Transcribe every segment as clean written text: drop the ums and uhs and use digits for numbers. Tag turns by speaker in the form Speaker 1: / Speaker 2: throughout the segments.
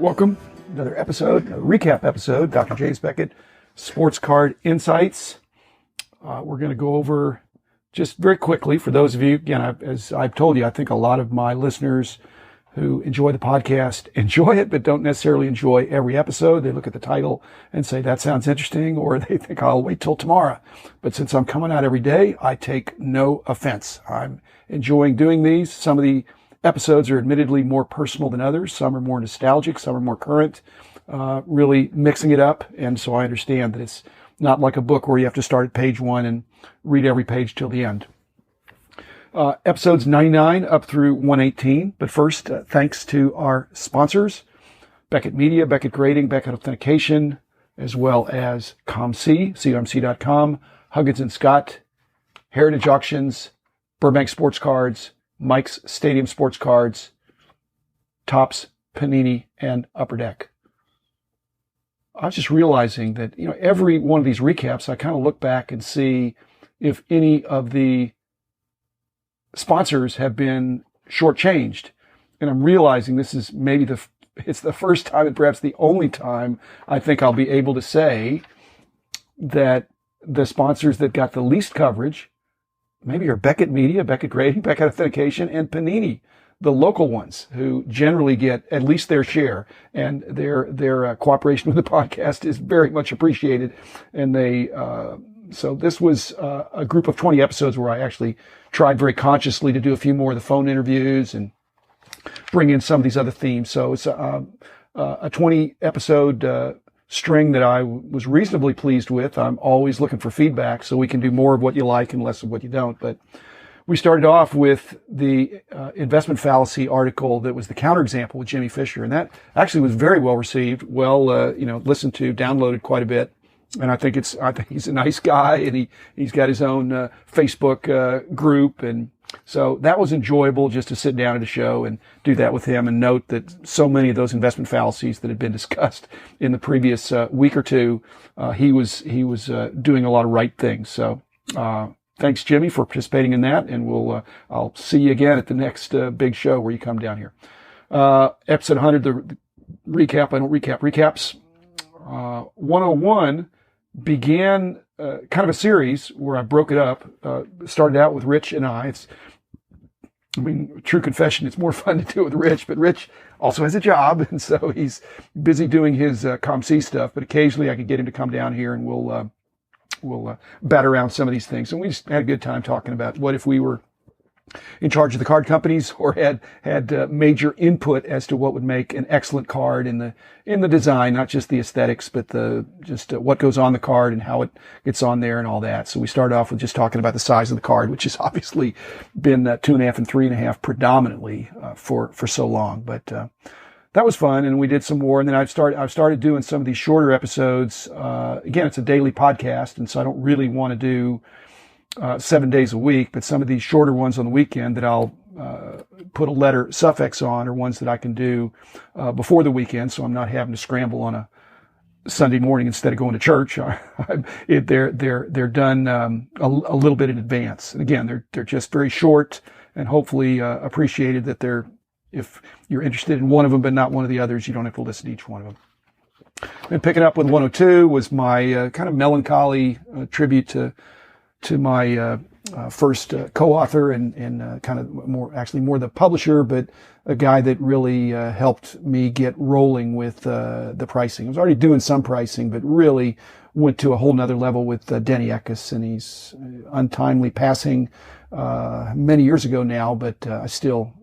Speaker 1: Welcome. Another episode, a recap episode, Dr. James Beckett, Sports Card Insights. We're going to go over just very quickly for those of you, again, as I've told you, I think a lot of my listeners who enjoy the podcast enjoy it, but don't necessarily enjoy every episode. They look at the title and say, that sounds interesting, or they think I'll wait till tomorrow. But since I'm coming out every day, I take no offense. I'm enjoying doing these. Some of the episodes are admittedly more personal than others. Some are more nostalgic. Some are more current, really mixing it up. And so I understand that it's not like a book where you have to start at page 1 and read every page till the end. Episodes 99 up through 118. But first, thanks to our sponsors, Beckett Media, Beckett Grading, Beckett Authentication, as well as COMC, comc.com, Huggins & Scott, Heritage Auctions, Burbank Sports Cards, Mike's Stadium Sports Cards, Topps, Panini, and Upper Deck. I was just realizing that, every one of these recaps, I kind of look back and see if any of the sponsors have been shortchanged. And I'm realizing this is maybe it's the first time and perhaps the only time I think I'll be able to say that the sponsors that got the least coverage maybe are Beckett Media, Beckett Grading, Beckett Authentication, and Panini, the local ones who generally get at least their share, and their cooperation with the podcast is very much appreciated. And so this was a group of 20 episodes where I actually tried very consciously to do a few more of the phone interviews and bring in some of these other themes. So it's a 20 episode string that I was reasonably pleased with. I'm always looking for feedback so we can do more of what you like and less of what you don't. But we started off with the investment fallacy article that was the counterexample with Jimmy Fisher. And that actually was very well received, listened to, downloaded quite a bit. And I think he's a nice guy, and he's got his own Facebook group. And so that was enjoyable just to sit down at a show and do that with him and note that so many of those investment fallacies that had been discussed in the previous week or two, he was doing a lot of right things. So, thanks, Jimmy, for participating in that. And I'll see you again at the next big show where you come down here. Episode 100, the recap. I don't recap recaps. 101 began kind of a series where I broke it up. Started out with Rich and I. True confession, it's more fun to do it with Rich, but Rich also has a job, and so he's busy doing his COMC stuff. But occasionally I could get him to come down here, and we'll bat around some of these things. And we just had a good time talking about what if we were in charge of the card companies or had major input as to what would make an excellent card in the design, not just the aesthetics, but what goes on the card and how it gets on there and all that. So we started off with just talking about the size of the card, which has obviously been 2.5 and 3.5 predominantly for so long. But that was fun, and we did some more. And then I've started doing some of these shorter episodes. Again, it's a daily podcast, and so I don't really want to do 7 days a week, but some of these shorter ones on the weekend that I'll put a letter suffix on are ones that I can do before the weekend, so I'm not having to scramble on a Sunday morning instead of going to church. They're done a little bit in advance, and again, they're just very short and hopefully appreciated. That if you're interested in one of them but not one of the others, you don't have to listen to each one of them. And picking up with 102 was my kind of melancholy tribute to my first co-author and kind of more the publisher, but a guy that really helped me get rolling with the pricing. I was already doing some pricing, but really went to a whole nother level with Denny Eckes, and he's untimely passing many years ago now, but I still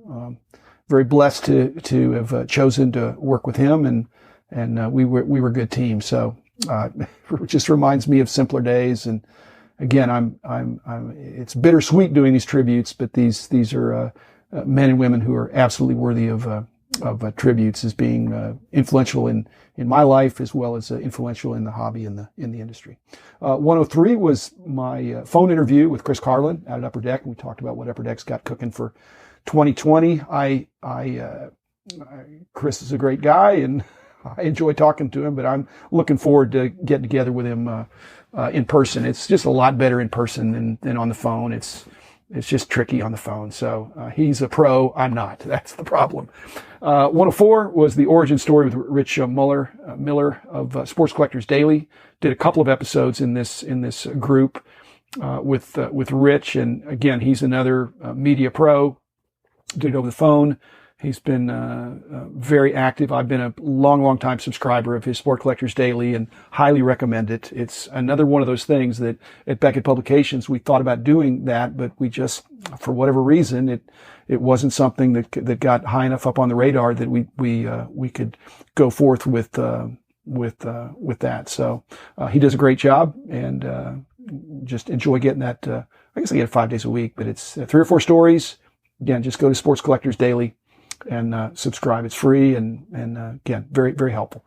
Speaker 1: very blessed to have chosen to work with him, and we were a good team. So it just reminds me of simpler days. And again, it's bittersweet doing these tributes, but these are men and women who are absolutely worthy of tributes as being influential in my life, as well as influential in the hobby in the industry. 103 was my phone interview with Chris Carlin out at Upper Deck, and we talked about what Upper Deck's got cooking for 2020. Chris is a great guy, and I enjoy talking to him, but I'm looking forward to getting together with him in person. It's just a lot better in person than on the phone. It's It's just tricky on the phone. So he's a pro. I'm not. That's the problem. 104 was the origin story with Rich Miller of Sports Collectors Daily. Did a couple of episodes in this group with Rich, and again, he's another media pro. Did it over the phone. He's been very active. I've been a long time subscriber of his Sport Collectors Daily and highly recommend it. It's another one of those things that at Beckett Publications we thought about doing that, but we just, for whatever reason, it wasn't something that got high enough up on the radar that we could go forth with that. So he does a great job, and just enjoy getting that. I guess I get it 5 days a week, but it's 3 or 4 stories. Again, just go to Sports Collectors Daily and subscribe. It's free, and again, very, very helpful.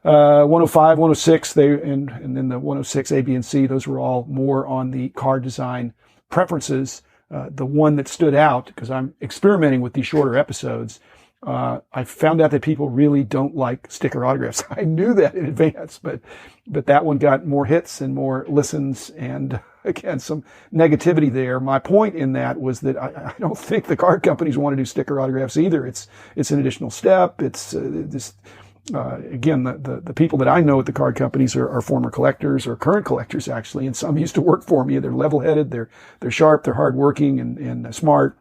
Speaker 1: 105, 106, and then the 106 A, B, and C, those were all more on the card design preferences. The one that stood out, because I'm experimenting with these shorter episodes, I found out that people really don't like sticker autographs. I knew that in advance, but that one got more hits and more listens, and again, some negativity there. My point in that was that I don't think the card companies want to do sticker autographs either. It's an additional step. It's again, the people that I know at the card companies are former collectors or current collectors, actually, and some used to work for me. They're level-headed, they're sharp, they're hardworking and smart.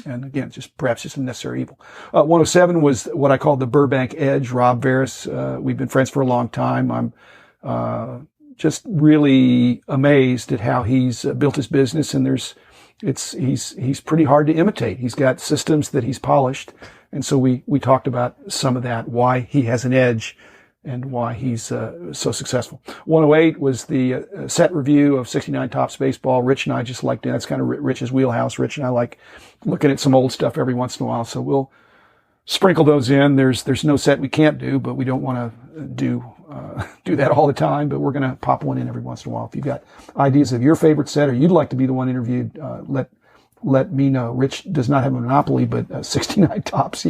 Speaker 1: And again, perhaps just a necessary evil. 107 was what I call the Burbank Edge. Rob Veras. We've been friends for a long time. I'm just really amazed at how he's built his business, and he's pretty hard to imitate. He's got systems that he's polished, and so we talked about some of that, why he has an edge and why he's so successful. 108 was the set review of 69 Topps Baseball. Rich and I just liked it. That's kind of Rich's wheelhouse. Rich and I like looking at some old stuff every once in a while, so we'll sprinkle those in. There's no set we can't do, but we don't want to do that all the time, but we're going to pop one in every once in a while. If you've got ideas of your favorite set, or you'd like to be the one interviewed, let me know. Rich does not have a monopoly, but 69 Topps,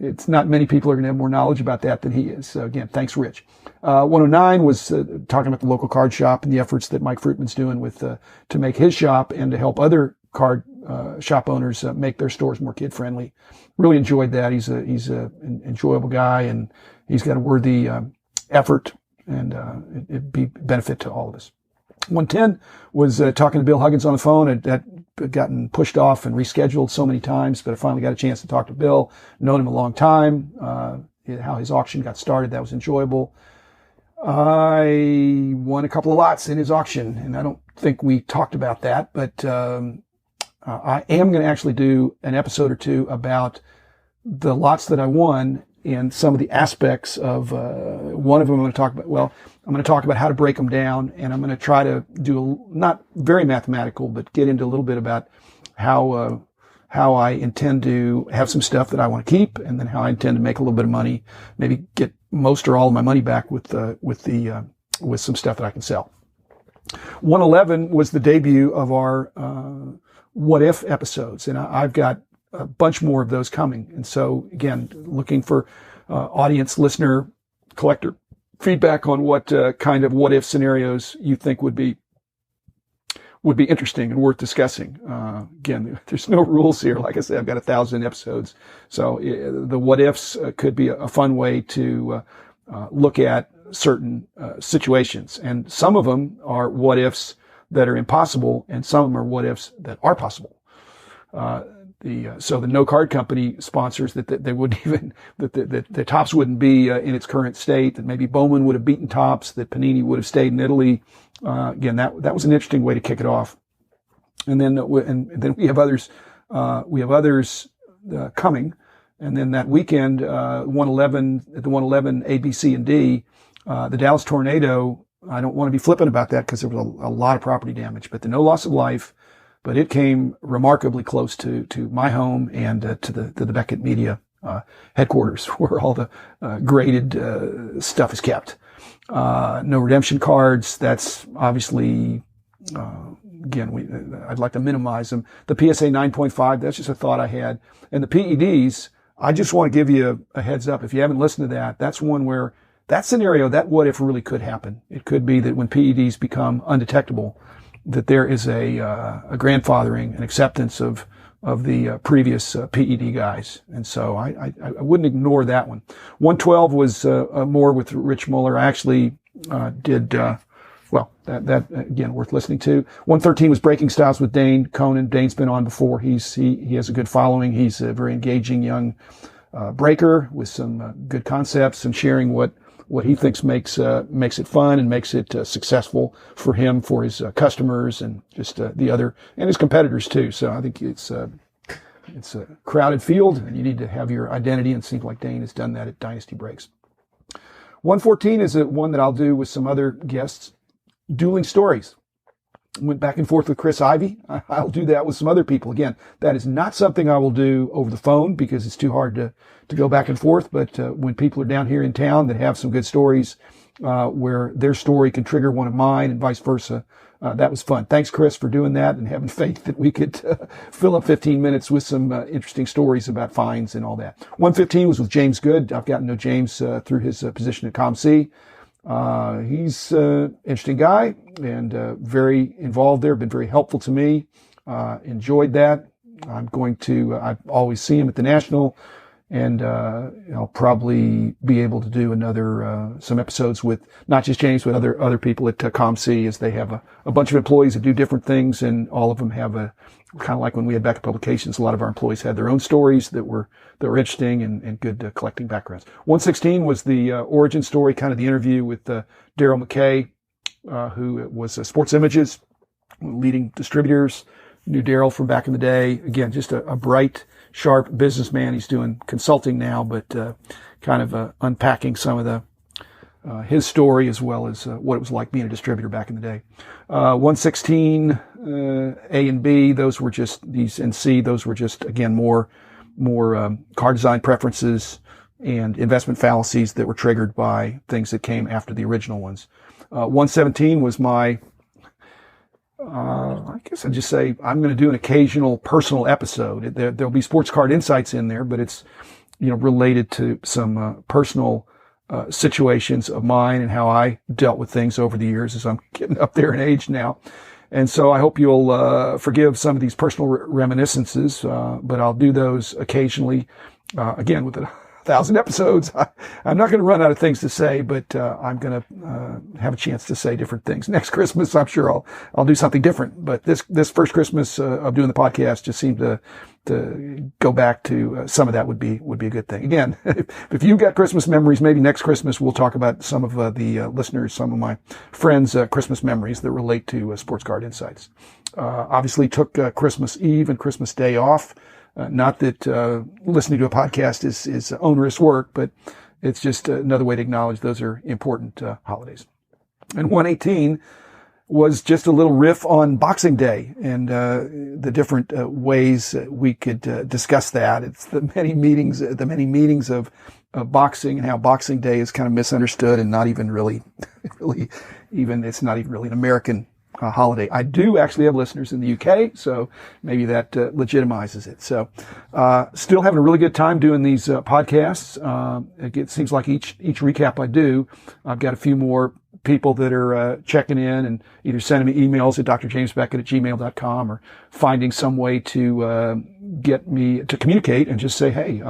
Speaker 1: it's not many people are going to have more knowledge about that than he is. So again, thanks, Rich. 109 was talking about the local card shop and the efforts that Mike Fruitman's doing with to make his shop and to help other card shop owners make their stores more kid friendly. Really enjoyed that. He's an enjoyable guy, and he's got a worthy effort, and it'd be benefit to all of us. 110 was talking to Bill Huggins on the phone. That gotten pushed off and rescheduled so many times, but I finally got a chance to talk to Bill. Known him a long time. How his auction got started, that was enjoyable. I won a couple of lots in his auction, and I don't think we talked about that, but I am going to actually do an episode or two about the lots that I won and some of the aspects of one of them. I'm going to talk about how to break them down, and I'm going to try to do not very mathematical, but get into a little bit about how I intend to have some stuff that I want to keep, and then how I intend to make a little bit of money, maybe get most or all of my money back with some stuff that I can sell. 111 was the debut of our What If episodes, and I've got a bunch more of those coming. And so again, looking for audience, listener, collector feedback on what kind of what if scenarios you think would be interesting and worth discussing. Again, there's no rules here. Like I said, I've got 1,000 episodes. So the what ifs could be a fun way to look at certain situations. And some of them are what ifs that are impossible, and some of them are what ifs that are possible. So the No Card Company sponsors that they wouldn't even, that Topps wouldn't be in its current state, that maybe Bowman would have beaten Topps, that Panini would have stayed in Italy. Again, that was an interesting way to kick it off. And then we have others coming. And then that weekend, 111 at the 111 A, B, C, and D, the Dallas Tornado. I don't want to be flippant about that because there was a lot of property damage, but no loss of life. But it came remarkably close to my home and to the Beckett Media headquarters, where all the graded stuff is kept. No redemption cards. That's obviously again, I'd like to minimize them. The PSA 9.5. That's just a thought I had. And the PEDs. I just want to give you a heads up. If you haven't listened to that, that's one where that scenario, that what if really could happen. It could be that when PEDs become undetectable, that there is a grandfathering, an acceptance of the previous PED guys. And so I wouldn't ignore that one. 112 was more with Rich Muller. I actually did, that again, worth listening to. 113 was Breaking Styles with Dane Conan. Dane's been on before. He has a good following. He's a very engaging young breaker with some good concepts and sharing what he thinks makes it fun and makes it successful for him, for his customers, and just the other, and his competitors too. So I think it's a crowded field, and you need to have your identity, and it seems like Dane has done that at Dynasty Breaks. 114 is one that I'll do with some other guests. Dueling Stories. Went back and forth with Chris Ivy. I'll do that with some other people. Again, that is not something I will do over the phone because it's too hard to go back and forth. But when people are down here in town that have some good stories where their story can trigger one of mine and vice versa, that was fun. Thanks, Chris, for doing that and having faith that we could fill up 15 minutes with some interesting stories about fines and all that. 115 was with James Good. I've gotten to know James through his position at ComC. He's an interesting guy and very involved there, been very helpful to me. Enjoyed that. I always see him at the National, and I'll probably be able to do some episodes with not just James, but other people at ComC, as they have a bunch of employees that do different things, and all of them have kind of like when we had Backup Publications, a lot of our employees had their own stories that were interesting and good collecting backgrounds. 116 was the origin story, kind of the interview with Daryl McKay, who was Sports Images, leading distributors. Knew Daryl from back in the day. Again, just a bright, sharp businessman. He's doing consulting now, but kind of unpacking some of his story as well as what it was like being a distributor back in the day. 116 A and B, those were just these, and C, those were just again more car design preferences and investment fallacies that were triggered by things that came after the original ones. 117 was my I guess I'd just say I'm going to do an occasional personal episode. There'll be Sports Card Insights in there, but it's related to some personal situations of mine and how I dealt with things over the years as I'm getting up there in age now. And so I hope you'll forgive some of these personal reminiscences, but I'll do those occasionally. Again, with 1,000 episodes, I'm not going to run out of things to say, but I'm going to have a chance to say different things. Next Christmas, I'm sure I'll do something different. But this first Christmas of doing the podcast just seemed to go back to some of that would be a good thing. Again, if you've got Christmas memories, maybe next Christmas we'll talk about some of the listeners, some of my friends' Christmas memories that relate to Sports Card Insights. Obviously took Christmas Eve and Christmas Day off. Not that listening to a podcast is onerous work, but it's just another way to acknowledge those are important holidays. And 118 was just a little riff on Boxing Day and the different ways we could discuss that. It's the many meanings of boxing and how Boxing Day is kind of misunderstood and not even really it's not even really an American holiday. I do actually have listeners in the UK, so maybe that legitimizes it. So still having a really good time doing these podcasts. It seems like each recap I do, I've got a few more people that are checking in and either sending me emails at drjamesbeckett@gmail.com or finding some way to get me to communicate and just say, hey,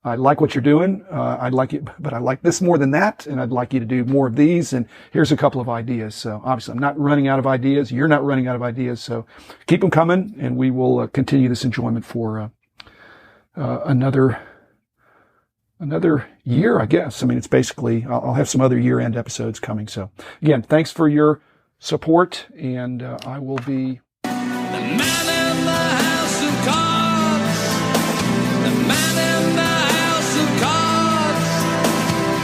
Speaker 1: I like what you're doing. I'd like it, but I like this more than that. And I'd like you to do more of these. And here's a couple of ideas. So obviously I'm not running out of ideas. You're not running out of ideas. So keep them coming and we will continue this enjoyment for another year, I guess. I mean, it's basically, I'll have some other year-end episodes coming. So again, thanks for your support, and I will be
Speaker 2: The man in the house of cards. The man in the house of cards.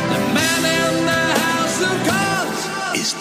Speaker 2: The man in the house of cards is